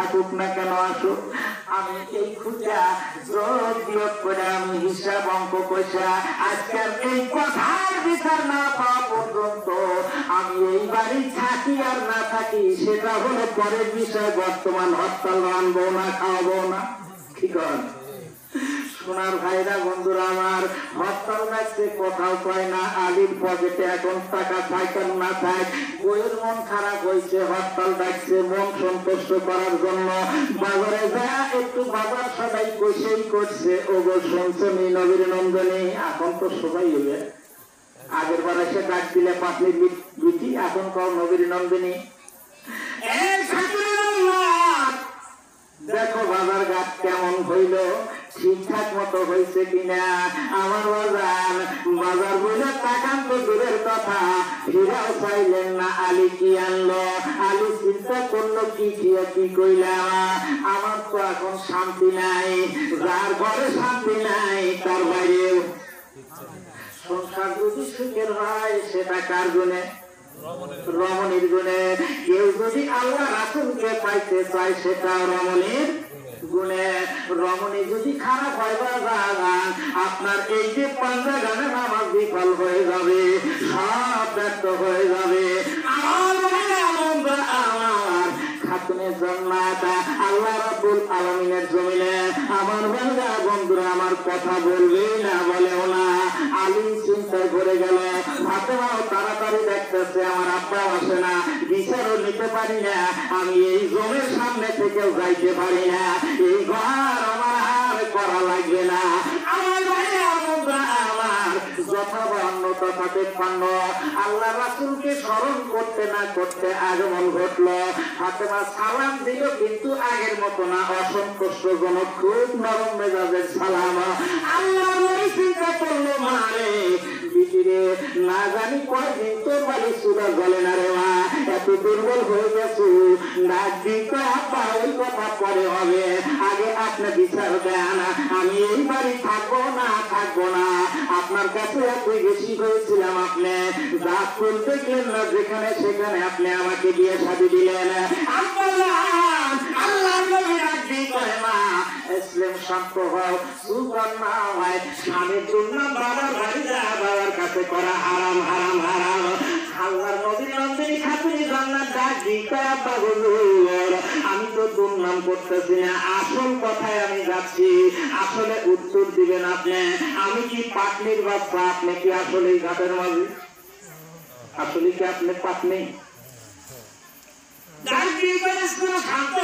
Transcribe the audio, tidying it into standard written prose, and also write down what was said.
থাকুক না কেন আসুক, আমি এই খুঁজা যোগ বিয়োগ করে আমি হিসাব অঙ্ক কষা আজকের এই কথার বিচার না পাওয়া পর্যন্ত আমি এই বাড়ি থাকি আর না থাকি সেটা হলো পরের বিষয়। বর্তমান হরতাল আনবো না, খাওয়াবো না। ঠিক আছে সোনার ভাইরা, বন্ধুরা আমার, হরতাল ডাকছে কোথাও কয় না। আলীর পকেটে এখন টাকা থাকেন না থাক, বইয়ের মন খারাপ হয়েছে, হরতাল ডাকছে মন সন্তুষ্ট করার জন্য। বাজারে যা একটু বাজার সবাই কইসেই করছে। ও গো শুনছেন এই নবীর নন্দনী, এখন তো সবাই হবে। আগের বার এসে ডাক দিলে পাটলির বিটি, এখন কও নবীর নন্দিনী। দেখো বাজার ঘাট কেমন হইল, ঠিকঠাক মতো হয়েছে কিনা। আমার বাজার বাজার বলে তাকান তো দূরের কথা, ফিরাও চাইলেন না। আলী কি আনলো, আলী চিন্তা করলো কি দিয়ে কি কইলাম। আমার তো এখন শান্তি নাই, যার ঘরে শান্তি নাই তার বাইরে সংসার যদি সুখের হয় সেটা কার গুণে? রমণীর গুণে। কেউ যদি আল্লাহ রাসূলকে পাইতে চায় সেটা রমণীর গুণে। রমণী যদি খারাপ হয় বাজান, আপনার এই যে পাঞ্জা গানে নামাজ বিফল হয়ে যাবে, সব ব্যর্থ হয়ে যাবে। আমার খাতুনে জান্নাত আল্লাহ রাব্বুল আলামিনের জমিনে আমার বান্দা বন্ধুরা আমার কথা বলবে না, বলেও না। আলী চিন্তায় করে গেল, ফাতেমাও তাড়াতাড়ি দেখতেছে আমার আব্বা আসে না, বিচারও নিতে পারি না, আমি এই জমের সামনে থেকেও যাইতে পারি না, এই ঘর আমার আর করা লাগবে না। আমার আমার যথাবর্ণ তথা তেপান্ন আল্লাহ রাসূলকে স্মরণ করতে না করতে আগমন ঘটলো। ফাতেমা সালাম দিল, কিন্তু আগের মতো না, অসন্তুষ্টজনক, খুব নরম মেজাজের সালাম। আল্লাহ চিন্তা করলো, মারে বিটিরে না জানি কয়দিন তোর বাড়ি চুলা জ্বলে না রে মা, এত দুর্বল হয়ে গেছো, ডাক দিতে আপা ওই কথা পরে হবে, আগে আপনি বিচার দেন। আমি এই বাড়ি থাকবো না, থাকবো না। আপনার কাছে এতই বেশি হয়েছিলাম, আপনি যা করতে গেলেন না যেখানে সেখানে আপনি আমাকে বিয়ে শাদী দিলেন। আল্লাহ নবী ডাক দিয়ে কয়, মা ইসলাম শান্ত হও, সুলতান না হয়, স্বামীর জন্য বাবার বাড়ি যা, বাবার কাছে করা হারাম হারাম হারাম। আল্লাহর নবীর নন্দিনী খাতুনি জান্নাত ডাক দিয়ে কয়, আব্বা হুজুর আমি তো দুর্নাম করতেছি না, আসল কথায় আমি যাচ্ছি, আসলে উত্তর দিবেন আপনি। আমি কি পাটনির বাচ্চা, আপনি কি আসলে ঘাটের মাঝি? আসলে কি আপনি পাটনি? শান্ত